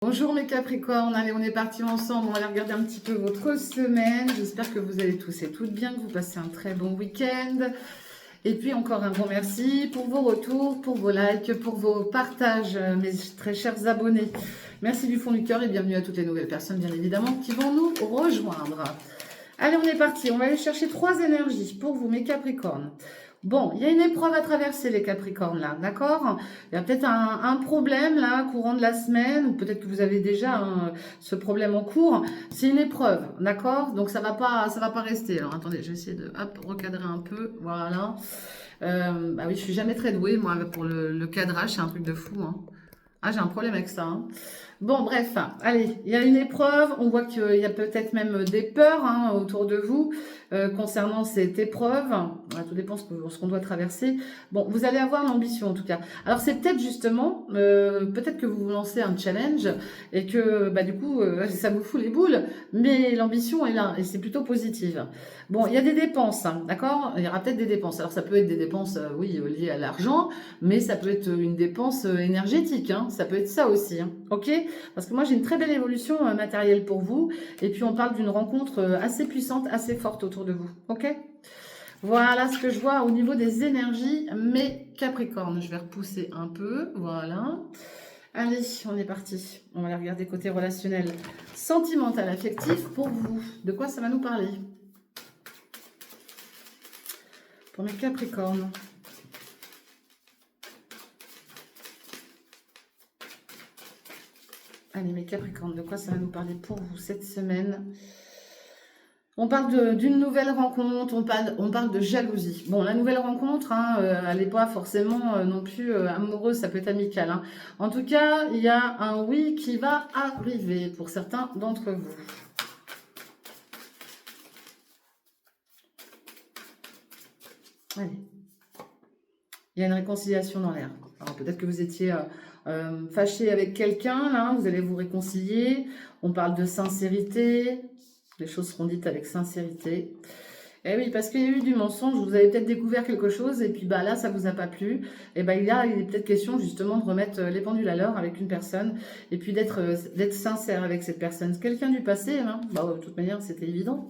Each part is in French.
Bonjour mes Capricornes, allez on est parti ensemble, on va aller regarder un petit peu votre semaine. J'espère que vous allez tous et toutes bien, que vous passez un très bon week-end. Et puis encore un grand merci pour vos retours, pour vos likes, pour vos partages, mes très chers abonnés. Merci du fond du cœur et bienvenue à toutes les nouvelles personnes bien évidemment qui vont nous rejoindre. Allez on est parti, on va aller chercher 3 énergies pour vous mes Capricornes. Bon, il y a une épreuve à traverser les Capricornes là, d'accord? Il y a peut-être un problème là, courant de la semaine, ou peut-être que vous avez déjà ce problème en cours. C'est une épreuve, d'accord? Donc ça va pas rester. Alors attendez, je vais essayer de recadrer un peu, voilà. Bah oui, je suis jamais très douée moi pour le cadrage, c'est un truc de fou, hein. Ah, j'ai un problème avec ça, hein. Bon, bref, allez, il y a une épreuve. On voit qu'il y a peut-être même des peurs autour de vous concernant cette épreuve. Voilà, tout dépend ce qu'on doit traverser. Bon, vous allez avoir l'ambition en tout cas. Alors, c'est peut-être justement, peut-être que vous vous lancez un challenge et que bah, du coup, ça vous fout les boules, mais l'ambition est là et c'est plutôt positive. Bon, il y a des dépenses, hein, d'accord? Il y aura peut-être des dépenses. Alors, ça peut être des dépenses, oui, liées à l'argent, mais ça peut être une dépense énergétique, hein. Ça peut être ça aussi, hein. Ok? Parce que moi, j'ai une très belle évolution matérielle pour vous. Et puis, on parle d'une rencontre assez puissante, assez forte autour de vous. Ok? Voilà ce que je vois au niveau des énergies, mes Capricornes. Je vais repousser un peu. Voilà. Allez, on est parti. On va aller regarder côté relationnel, sentimental, affectif pour vous. De quoi ça va nous parler? Pour mes Capricornes. Allez, mes Capricornes, de quoi ça va nous parler pour vous cette semaine? On parle d'une nouvelle rencontre, on parle de jalousie. Bon, la nouvelle rencontre, hein, elle n'est pas forcément non plus amoureuse, ça peut être amical, hein. En tout cas, il y a un oui qui va arriver pour certains d'entre vous. Allez. Il y a une réconciliation dans l'air. Alors peut-être que vous étiez fâché avec quelqu'un, là, vous allez vous réconcilier. On parle de sincérité. Les choses seront dites avec sincérité. Eh oui, parce qu'il y a eu du mensonge, vous avez peut-être découvert quelque chose et puis bah là, ça vous a pas plu. Et bah il est peut-être question justement de remettre les pendules à l'heure avec une personne et puis d'être sincère avec cette personne. Quelqu'un du passé, hein, bah, de toute manière, c'était évident.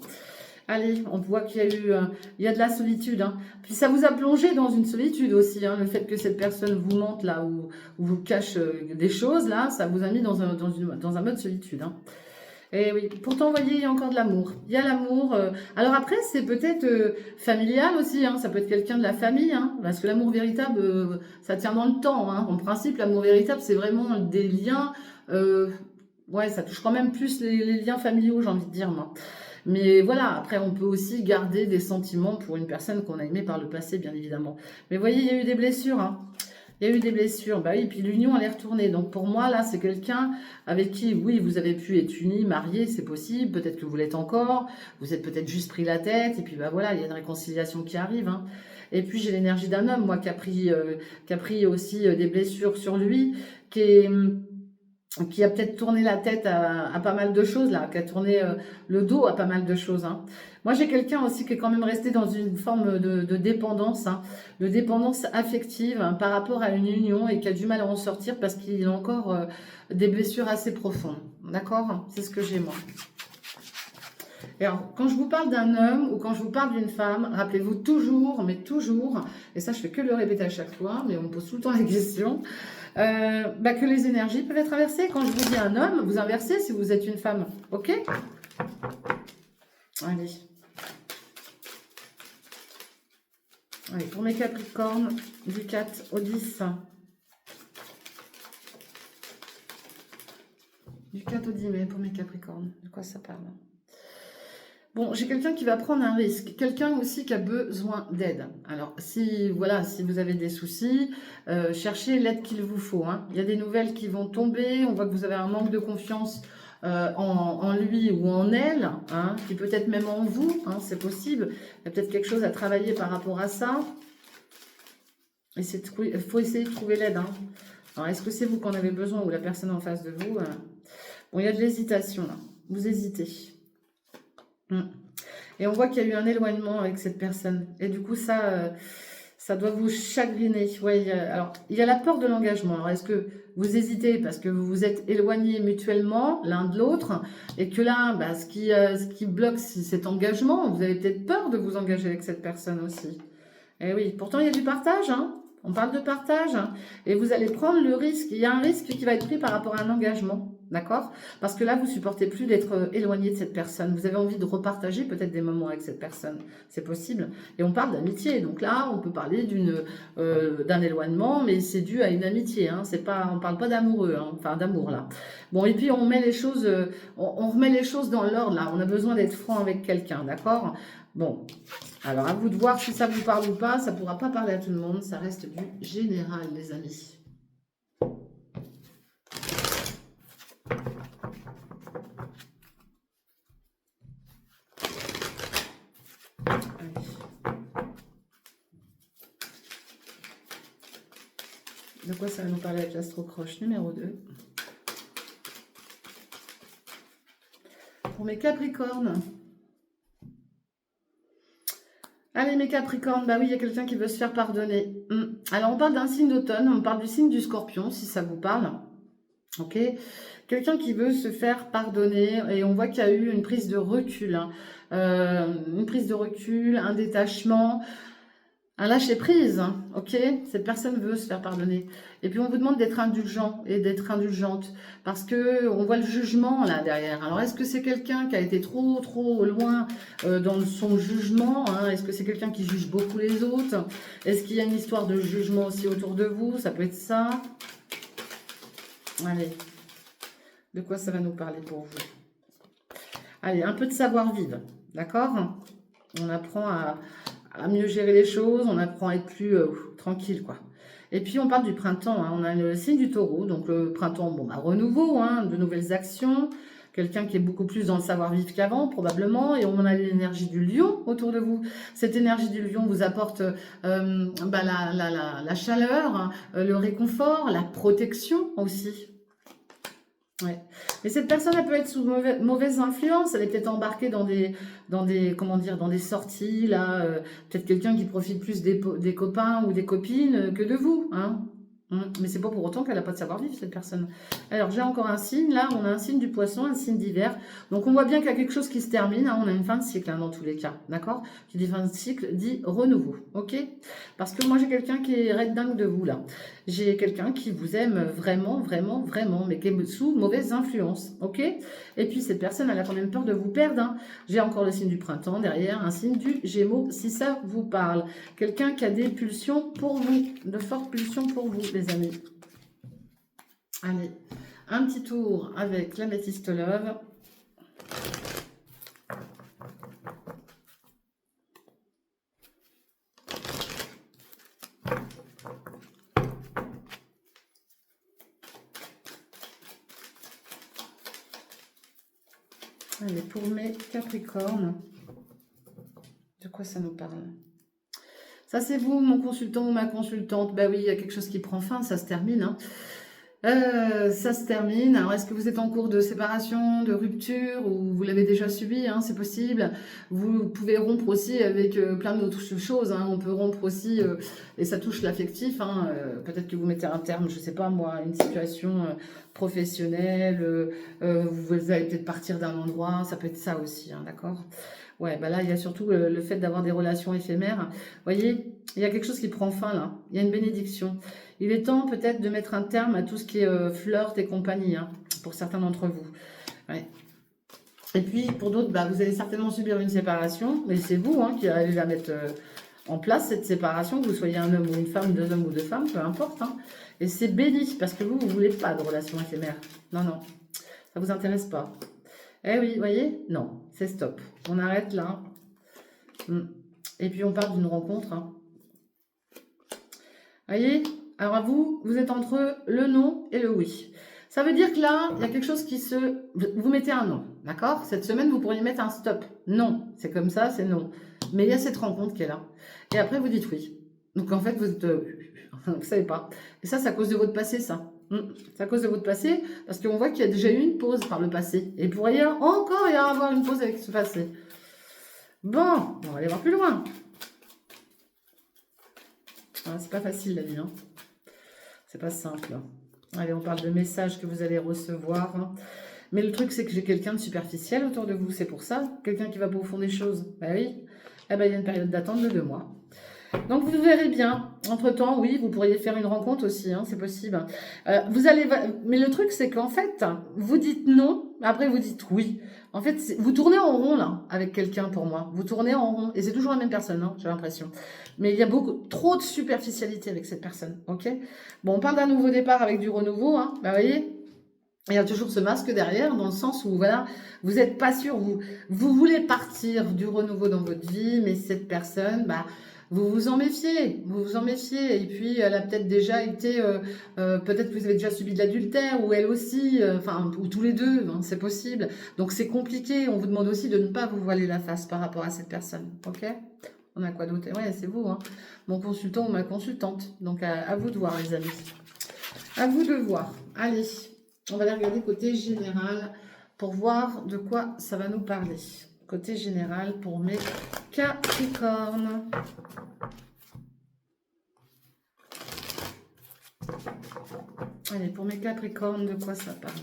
Allez, on voit qu'il y a eu, il y a de la solitude, hein. Puis ça vous a plongé dans une solitude aussi, hein, le fait que cette personne vous mente là ou vous cache des choses là, ça vous a mis dans un mode solitude, hein. Et oui, pourtant, vous voyez, il y a encore de l'amour. Il y a l'amour. Alors après, c'est peut-être familial aussi, hein. Ça peut être quelqu'un de la famille, hein, parce que l'amour véritable, ça tient dans le temps, hein. En principe, l'amour véritable, c'est vraiment des liens. Ouais, ça touche quand même plus les liens familiaux, j'ai envie de dire, moi. Mais voilà, après, on peut aussi garder des sentiments pour une personne qu'on a aimée par le passé, bien évidemment. Mais vous voyez, il y a eu des blessures, hein. Il y a eu des blessures, bah oui, puis l'union elle est retournée. Donc pour moi, là, c'est quelqu'un avec qui, oui, vous avez pu être unis, mariés, c'est possible. Peut-être que vous l'êtes encore. Vous êtes peut-être juste pris la tête. Et puis bah voilà, il y a une réconciliation qui arrive, hein. Et puis j'ai l'énergie d'un homme, moi, qui a pris aussi des blessures sur lui, qui est qui a peut-être tourné la tête à pas mal de choses, là, qui a tourné le dos à pas mal de choses, hein. Moi, j'ai quelqu'un aussi qui est quand même resté dans une forme de dépendance, hein, de dépendance affective hein, par rapport à une union et qui a du mal à en sortir parce qu'il a encore des blessures assez profondes. D'accord? C'est ce que j'ai, moi. Et alors, quand je vous parle d'un homme ou quand je vous parle d'une femme, rappelez-vous toujours, mais toujours, et ça je fais que le répéter à chaque fois, mais on me pose tout le temps la question, bah, que les énergies peuvent être inversées. Quand je vous dis un homme, vous inversez si vous êtes une femme. Ok? Allez. Allez, pour mes Capricornes, du 4 au 10. Du 4 au 10 mai pour mes Capricornes. De quoi ça parle? Bon, j'ai quelqu'un qui va prendre un risque, quelqu'un aussi qui a besoin d'aide. Alors, si voilà, si vous avez des soucis, cherchez l'aide qu'il vous faut, hein. Il y a des nouvelles qui vont tomber, on voit que vous avez un manque de confiance en lui ou en elle, hein, qui peut être même en vous, hein, c'est possible. Il y a peut-être quelque chose à travailler par rapport à ça. Il faut essayer de trouver l'aide, hein. Alors, est-ce que c'est vous qu'on avez besoin ou la personne en face de vous? Bon, il y a de l'hésitation là, vous hésitez. Et on voit qu'il y a eu un éloignement avec cette personne. Et du coup, ça Ça doit vous chagriner. Ouais, alors, il y a la peur de l'engagement. Alors, est-ce que vous hésitez parce que vous vous êtes éloignés mutuellement l'un de l'autre et que là, bah, ce qui bloque cet engagement, vous avez peut-être peur de vous engager avec cette personne aussi. Eh oui, pourtant il y a du partage, hein. On parle de partage, hein. Et vous allez prendre le risque. Il y a un risque qui va être pris par rapport à un engagement, d'accord? Parce que là, vous supportez plus d'être éloigné de cette personne. Vous avez envie de repartager peut-être des moments avec cette personne. C'est possible. Et on parle d'amitié. Donc là, on peut parler d'un éloignement, mais c'est dû à une amitié, hein. C'est pas, on parle pas d'amoureux, hein. Enfin d'amour là. Bon, et puis on met les choses, on remet les choses dans l'ordre là. On a besoin d'être franc avec quelqu'un, d'accord? Bon, alors à vous de voir si ça vous parle ou pas. Ça ne pourra pas parler à tout le monde. Ça reste du général, les amis. Allez. De quoi ça va nous parler avec l'astro-croche numéro 2? Pour mes Capricornes. Allez, mes Capricornes, bah oui, il y a quelqu'un qui veut se faire pardonner. Alors, on parle d'un signe d'automne, on parle du signe du Scorpion, si ça vous parle. Ok? Quelqu'un qui veut se faire pardonner, et on voit qu'il y a eu une prise de recul, hein. Une prise de recul, un détachement, un lâcher-prise, hein, ok? Cette personne veut se faire pardonner. Et puis, on vous demande d'être indulgent et d'être indulgente parce que on voit le jugement là derrière. Alors, est-ce que c'est quelqu'un qui a été trop loin dans son jugement, hein? Est-ce que c'est quelqu'un qui juge beaucoup les autres? Est-ce qu'il y a une histoire de jugement aussi autour de vous? Ça peut être ça. Allez, de quoi ça va nous parler pour vous? Allez, un peu de savoir-vivre, d'accord? On apprend à mieux gérer les choses, on apprend à être plus tranquille, quoi. Et puis, on parle du printemps, hein. On a le signe du taureau, donc le printemps, bon, bah, renouveau, hein, de nouvelles actions, quelqu'un qui est beaucoup plus dans le savoir-vivre qu'avant, probablement, et on a l'énergie du lion autour de vous. Cette énergie du lion vous apporte bah, la chaleur, hein, le réconfort, la protection aussi. Ouais. Mais cette personne, elle peut être sous mauvaise influence. Elle est peut-être embarquée comment dire, dans des sorties, là. Peut-être quelqu'un qui profite plus des copains ou des copines que de vous, hein. Mais c'est pas pour autant qu'elle n'a pas de savoir-vivre, cette personne. Alors, j'ai encore un signe. Là, on a un signe du poisson, un signe d'hiver. Donc, on voit bien qu'il y a quelque chose qui se termine, hein. On a une fin de cycle, hein, dans tous les cas. D'accord? Qui dit fin de cycle, dit renouveau. OK? Parce que moi, j'ai quelqu'un qui est red dingue de vous, là. J'ai quelqu'un qui vous aime vraiment, vraiment, vraiment, mais qui est sous mauvaise influence. OK? Et puis, cette personne, elle a quand même peur de vous perdre, hein. J'ai encore le signe du printemps derrière, un signe du Gémeaux, si ça vous parle. Quelqu'un qui a des pulsions pour vous, de fortes pulsions pour vous, les amis. Allez, un petit tour avec l'améthyste love. Allez, pour mes Capricornes, de quoi ça nous parle? Ça, c'est vous, mon consultant ou ma consultante. Bah oui, il y a quelque chose qui prend fin, ça se termine, hein. Ça se termine. Alors, est-ce que vous êtes en cours de séparation, de rupture, ou vous l'avez déjà subi, hein, c'est possible. Vous pouvez rompre aussi avec plein d'autres choses, hein. On peut rompre aussi, et ça touche l'affectif, hein. Peut-être que vous mettez un terme, je sais pas moi, à une situation professionnelle. Vous allez peut-être partir d'un endroit, ça peut être ça aussi, hein, d'accord? Ouais, bah là, il y a surtout le fait d'avoir des relations éphémères. Vous voyez, il y a quelque chose qui prend fin là. Il y a une bénédiction. Il est temps peut-être de mettre un terme à tout ce qui est flirt et compagnie, hein, pour certains d'entre vous. Ouais. Et puis, pour d'autres, bah, vous allez certainement subir une séparation, mais c'est vous, hein, qui allez la mettre en place, cette séparation, que vous soyez un homme ou une femme, deux hommes ou deux femmes, peu importe, hein. Et c'est béni, parce que vous ne voulez pas de relation éphémère. Non, non, ça ne vous intéresse pas. Eh oui, vous voyez? Non, c'est stop. On arrête là. Et puis, on parle d'une rencontre, hein. Voyez? Alors, vous êtes entre le non et le oui. Ça veut dire que là, il y a quelque chose qui se... Vous mettez un non, d'accord? Cette semaine, vous pourriez mettre un stop. Non, c'est comme ça, c'est non. Mais il y a cette rencontre qui est là. Et après, vous dites oui. Donc, en fait, vous êtes... vous ne savez pas. Et ça, c'est à cause de votre passé, ça. C'est à cause de votre passé, parce qu'on voit qu'il y a déjà eu une pause par le passé. Et il pourrait encore y avoir une pause avec ce passé. Bon, on va aller voir plus loin. Ah, c'est pas facile la vie, hein. C'est pas simple. Allez, on parle de messages que vous allez recevoir, hein. Mais le truc, c'est que j'ai quelqu'un de superficiel autour de vous. C'est pour ça. Quelqu'un qui va pas au fond des choses. Bah oui. Eh ben, il y a une période d'attente de 2 mois. Donc, vous verrez bien. Entre-temps, oui, vous pourriez faire une rencontre aussi, hein, c'est possible. Vous allez... Mais le truc, c'est qu'en fait, vous dites non, après vous dites oui. En fait, vous tournez en rond, là, avec quelqu'un, pour moi. Vous tournez en rond. Et c'est toujours la même personne, hein, j'ai l'impression. Mais il y a trop de superficialité avec cette personne, ok? Bon, on parle d'un nouveau départ avec du renouveau, hein. Bah, vous voyez, il y a toujours ce masque derrière, dans le sens où, voilà, vous n'êtes pas sûr, vous voulez partir du renouveau dans votre vie, mais cette personne, bah, vous vous en méfiez, vous vous en méfiez. Et puis, elle a peut-être déjà été, peut-être que vous avez déjà subi de l'adultère, ou elle aussi, enfin, ou tous les deux, hein, c'est possible. Donc, c'est compliqué. On vous demande aussi de ne pas vous voiler la face par rapport à cette personne, ok? On a quoi d'autre? Ouais, c'est vous, hein, mon consultant ou ma consultante. Donc, à vous de voir, les amis. À vous de voir. Allez. On va aller regarder côté général pour voir de quoi ça va nous parler. Côté général pour mes Capricornes. Allez, pour mes Capricornes, de quoi ça parle?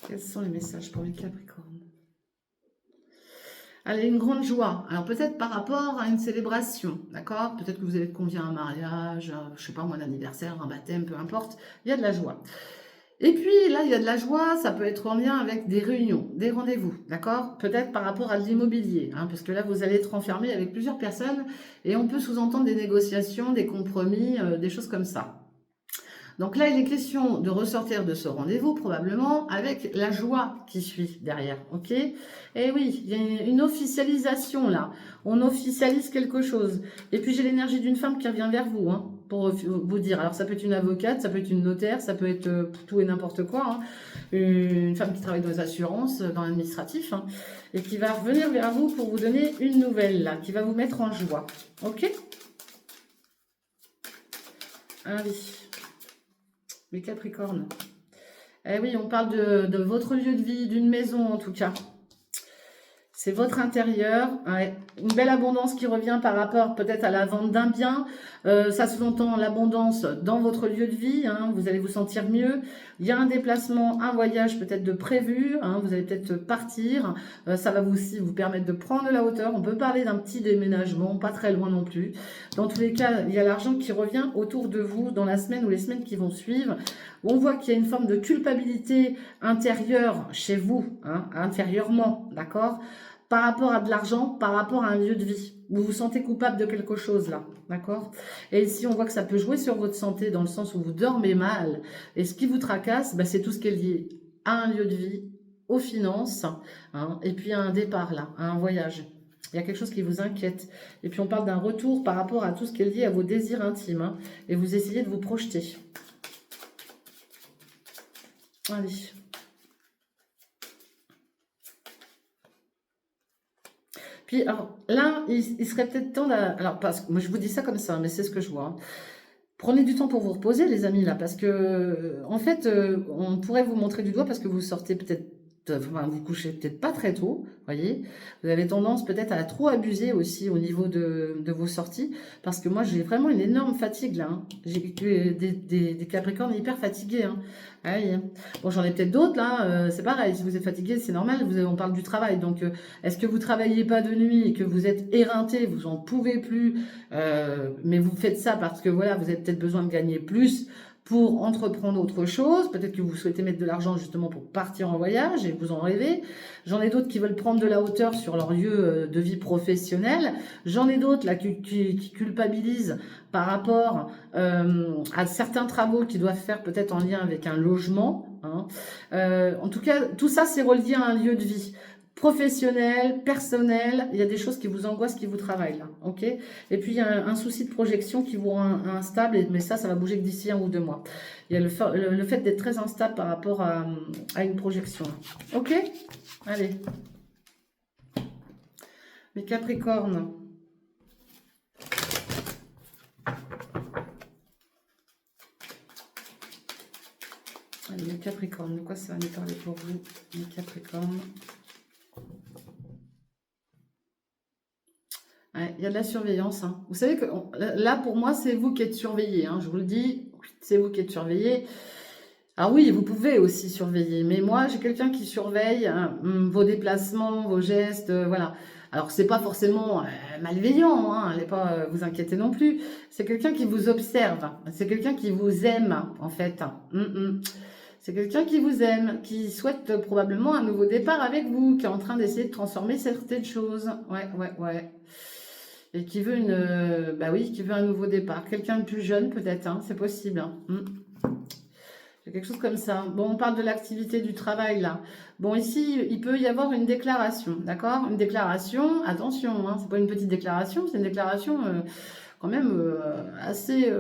Quels sont les messages pour les Capricornes? Allez, une grande joie. Alors peut-être par rapport à une célébration, d'accord? Peut-être que vous avez convié à un mariage, je sais pas moi, un anniversaire, un baptême, peu importe. Il y a de la joie. Et puis là, il y a de la joie, ça peut être en lien avec des réunions, des rendez-vous, d'accord? Peut-être par rapport à l'immobilier, hein, parce que là, vous allez être enfermé avec plusieurs personnes et on peut sous-entendre des négociations, des compromis, des choses comme ça. Donc là, il est question de ressortir de ce rendez-vous, probablement, avec la joie qui suit derrière, ok? Et oui, il y a une officialisation là. On officialise quelque chose. Et puis j'ai l'énergie d'une femme qui revient vers vous, hein, pour vous dire. Alors ça peut être une avocate, ça peut être une notaire, ça peut être tout et n'importe quoi, hein. Une femme qui travaille dans les assurances, dans l'administratif, hein, et qui va revenir vers vous pour vous donner une nouvelle là, qui va vous mettre en joie, ok? Allez. Les Capricornes. Eh oui, on parle de votre lieu de vie, d'une maison en tout cas. C'est votre intérieur, ouais. Une belle abondance qui revient par rapport peut-être à la vente d'un bien. Ça sous-entend l'abondance dans votre lieu de vie, hein, vous allez vous sentir mieux. Il y a un déplacement, un voyage peut-être de prévu, hein, vous allez peut-être partir. Ça va aussi vous permettre de prendre de la hauteur. On peut parler d'un petit déménagement, pas très loin non plus. Dans tous les cas, il y a l'argent qui revient autour de vous dans la semaine ou les semaines qui vont suivre. On voit qu'il y a une forme de culpabilité intérieure chez vous, hein, intérieurement, d'accord ? Par rapport à de l'argent, par rapport à un lieu de vie. Vous vous sentez coupable de quelque chose là, d'accord? Et ici, on voit que ça peut jouer sur votre santé dans le sens où vous dormez mal. Et ce qui vous tracasse, bah, c'est tout ce qui est lié à un lieu de vie, aux finances, hein, et puis à un départ là, à un voyage. Il y a quelque chose qui vous inquiète. Et puis on parle d'un retour par rapport à tout ce qui est lié à vos désirs intimes, hein, et vous essayez de vous projeter. Allez. Puis, alors, là, il serait peut-être temps alors, parce que moi, je vous dis ça comme ça, mais c'est ce que je vois, hein. Prenez du temps pour vous reposer, les amis, là, parce que, en fait, on pourrait vous montrer du doigt parce que vous sortez peut-être, enfin, vous couchez peut-être pas très tôt, voyez. Vous avez tendance peut-être à trop abuser aussi au niveau de vos sorties, parce que moi, j'ai vraiment une énorme fatigue, là, hein. J'ai des Capricornes hyper fatigués, hein. Ah oui, hein. Bon, j'en ai peut-être d'autres, là, c'est pareil, si vous êtes fatigué, c'est normal, on parle du travail, donc, est-ce que vous travaillez pas de nuit et que vous êtes éreinté, vous en pouvez plus, mais vous faites ça parce que voilà, vous avez peut-être besoin de gagner plus pour entreprendre autre chose. Peut-être que vous souhaitez mettre de l'argent justement pour partir en voyage et vous en rêvez. J'en ai d'autres qui veulent prendre de la hauteur sur leur lieu de vie professionnelle. J'en ai d'autres là qui culpabilisent par rapport à certains travaux qu'ils doivent faire peut-être en lien avec un logement, hein. En tout cas, tout ça c'est relié à un lieu de vie professionnel, personnel, il y a des choses qui vous angoissent, qui vous travaillent là, ok? Et puis il y a un souci de projection qui vous rend instable, mais ça va bouger que d'ici 1 ou 2 mois. Il y a le fait d'être très instable par rapport à une projection, ok? Allez. Les Capricornes. Allez, les Capricornes, de quoi ça va nous parler pour vous, les Capricornes? il y a de la surveillance. Hein. Vous savez que là, pour moi, c'est vous qui êtes surveillé. Hein, je vous le dis, c'est vous qui êtes surveillé. Ah oui, vous pouvez aussi surveiller, mais moi, j'ai quelqu'un qui surveille vos déplacements, vos gestes, voilà. Alors, c'est pas forcément malveillant, hein, allez pas vous inquiéter non plus. C'est quelqu'un qui vous observe, c'est quelqu'un qui vous aime, en fait. C'est quelqu'un qui vous aime, qui souhaite probablement un nouveau départ avec vous, qui est en train d'essayer de transformer certaines choses. Ouais. Et qui veut bah oui, qui veut un nouveau départ. Quelqu'un de plus jeune, peut-être, hein, c'est possible. Hein. C'est quelque chose comme ça. Bon, on parle de l'activité du travail, là. Bon, ici, il peut y avoir une déclaration, d'accord? Une déclaration, attention, hein, c'est pas une petite déclaration, c'est une déclaration quand même assez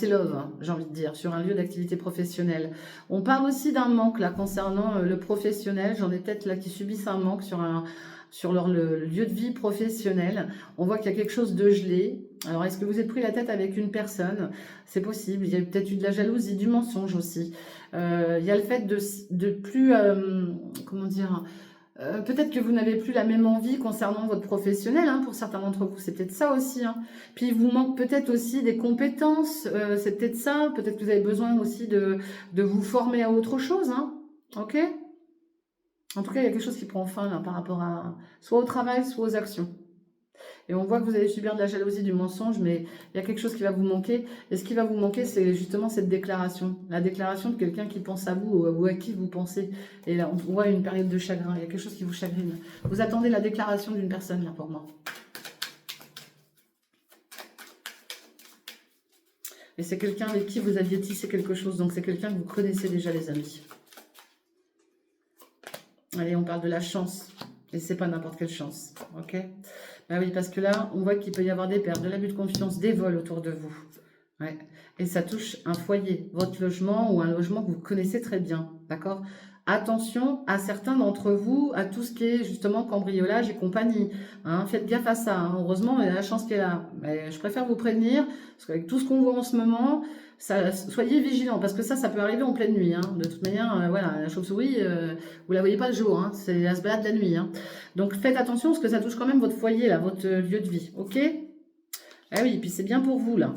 love, hein, j'ai envie de dire, sur un lieu d'activité professionnelle. On parle aussi d'un manque, là, concernant le professionnel. J'en ai peut-être, là, qui subissent un manque sur le lieu de vie professionnel. On voit qu'il y a quelque chose de gelé. Alors, est-ce que vous êtes pris la tête avec une personne? C'est possible. Il y a peut-être eu de la jalousie, du mensonge aussi. Il y a le fait de plus... comment dire, peut-être que vous n'avez plus la même envie concernant votre professionnel, hein, pour certains d'entre vous. C'est peut-être ça aussi. Hein. Puis, il vous manque peut-être aussi des compétences. C'est peut-être ça. Peut-être que vous avez besoin aussi de vous former à autre chose. Hein. Ok? En tout cas, il y a quelque chose qui prend fin là, par rapport à soit au travail, soit aux actions. Et on voit que vous allez subir de la jalousie, du mensonge, mais il y a quelque chose qui va vous manquer. Et ce qui va vous manquer, c'est justement cette déclaration. La déclaration de quelqu'un qui pense à vous ou à qui vous pensez. Et là, on voit une période de chagrin. Il y a quelque chose qui vous chagrine. Vous attendez la déclaration d'une personne, là, pour moi. Et c'est quelqu'un avec qui vous aviez tissé quelque chose. Donc, c'est quelqu'un que vous connaissez déjà, les amis. Allez, on parle de la chance. Et c'est pas n'importe quelle chance. Ok? Ben oui, parce que là, on voit qu'il peut y avoir des pertes, de l'abus de confiance, des vols autour de vous. Ouais. Et ça touche un foyer, votre logement ou un logement que vous connaissez très bien. D'accord? Attention à certains d'entre vous, à tout ce qui est justement cambriolage et compagnie. Hein, faites gaffe à ça. Hein. Heureusement, il y a la chance qui est là. Mais je préfère vous prévenir, parce qu'avec tout ce qu'on voit en ce moment, soyez vigilants, parce que ça peut arriver en pleine nuit. Hein. De toute manière, voilà, la chauve-souris, vous la voyez pas le jour. Hein. Elle se balade la nuit. Hein. Donc faites attention, parce que ça touche quand même votre foyer, là, votre lieu de vie. Ok? Ah oui, et puis c'est bien pour vous, là.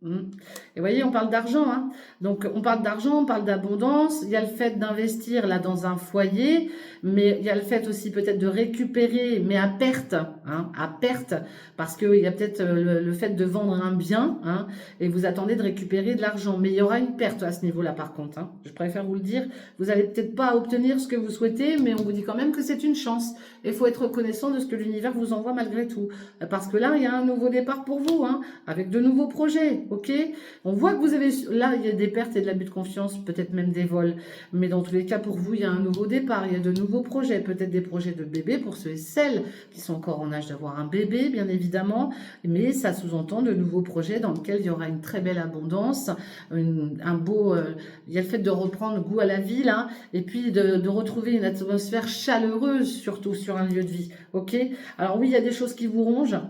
Et vous voyez, on parle d'argent, hein. Donc on parle d'argent, on parle d'abondance. Il y a le fait d'investir là dans un foyer, mais il y a le fait aussi peut-être de récupérer, mais à perte, hein, à perte, parce qu'il y a peut-être le fait de vendre un bien, hein, et vous attendez de récupérer de l'argent. Mais il y aura une perte à ce niveau-là, par contre. Hein. Je préfère vous le dire. Vous n'allez peut-être pas obtenir ce que vous souhaitez, mais on vous dit quand même que c'est une chance. Et il faut être reconnaissant de ce que l'univers vous envoie malgré tout, parce que là, il y a un nouveau départ pour vous, hein, avec de nouveaux projets. Ok, on voit que vous avez, là, il y a des pertes et de l'abus de confiance, peut-être même des vols. Mais dans tous les cas, pour vous, il y a un nouveau départ, il y a de nouveaux projets, peut-être des projets de bébé pour ceux et celles qui sont encore en âge d'avoir un bébé, bien évidemment. Mais ça sous-entend de nouveaux projets dans lesquels il y aura une très belle abondance, un beau, il y a le fait de reprendre goût à la vie, là, et puis de retrouver une atmosphère chaleureuse, surtout sur un lieu de vie. Ok, alors oui, il y a des choses qui vous rongent.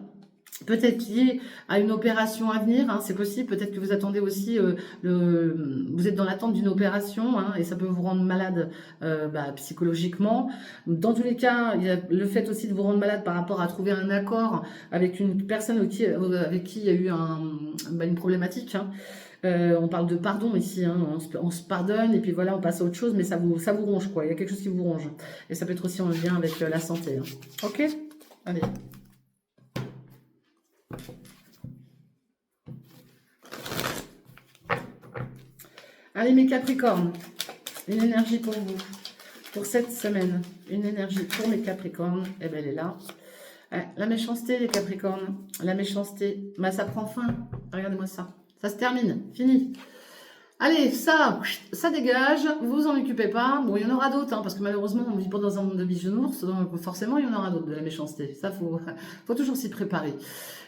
Peut-être lié à une opération à venir, hein, c'est possible. Peut-être que vous attendez aussi, vous êtes dans l'attente d'une opération, hein, et ça peut vous rendre malade psychologiquement. Dans tous les cas, il y a le fait aussi de vous rendre malade par rapport à trouver un accord avec une personne avec qui il y a eu une problématique. Hein. On parle de pardon ici, hein, on se pardonne et puis voilà, on passe à autre chose, mais ça vous ronge quoi. Il y a quelque chose qui vous ronge. Et ça peut être aussi en lien avec la santé. Hein. Ok ? Allez. Allez mes Capricornes, une énergie pour vous, pour cette semaine, une énergie pour mes Capricornes, et bien elle est là. La méchanceté les Capricornes, la méchanceté, ça prend fin, regardez-moi ça, ça se termine, fini. Allez, ça dégage, vous en occupez pas. Bon, il y en aura d'autres, hein, parce que malheureusement, on vit pas dans un monde de bisounours, donc forcément, il y en aura d'autres de la méchanceté. Ça, faut toujours s'y préparer.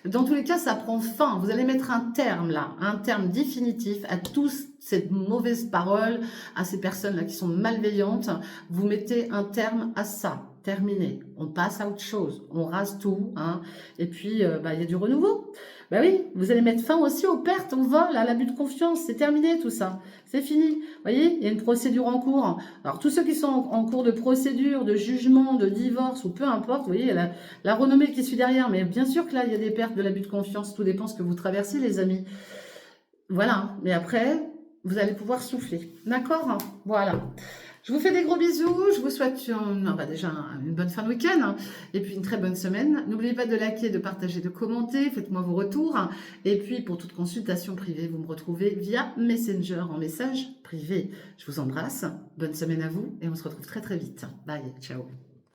Dans tous les cas, ça prend fin. Vous allez mettre un terme, là, un terme définitif à toutes ces mauvaises paroles, à ces personnes-là qui sont malveillantes. Vous mettez un terme à ça. terminé. On passe à autre chose. On rase tout. Hein. Et puis, bah, il y a du renouveau. Bah oui, vous allez mettre fin aussi aux pertes, au vol, à l'abus de confiance. C'est terminé tout ça. C'est fini. Vous voyez, il y a une procédure en cours. Alors, tous ceux qui sont en cours de procédure, de jugement, de divorce ou peu importe, vous voyez, il y a la renommée qui suit derrière. Mais bien sûr que là, il y a des pertes de l'abus de confiance. Tout dépend ce que vous traversez, les amis. Voilà. Mais après, vous allez pouvoir souffler. D'accord? Voilà. Je vous fais des gros bisous, je vous souhaite déjà une bonne fin de week-end hein, et puis une très bonne semaine. N'oubliez pas de liker, de partager, de commenter, faites-moi vos retours. Et puis pour toute consultation privée, vous me retrouvez via Messenger en message privé. Je vous embrasse, bonne semaine à vous et on se retrouve très très vite. Bye, ciao.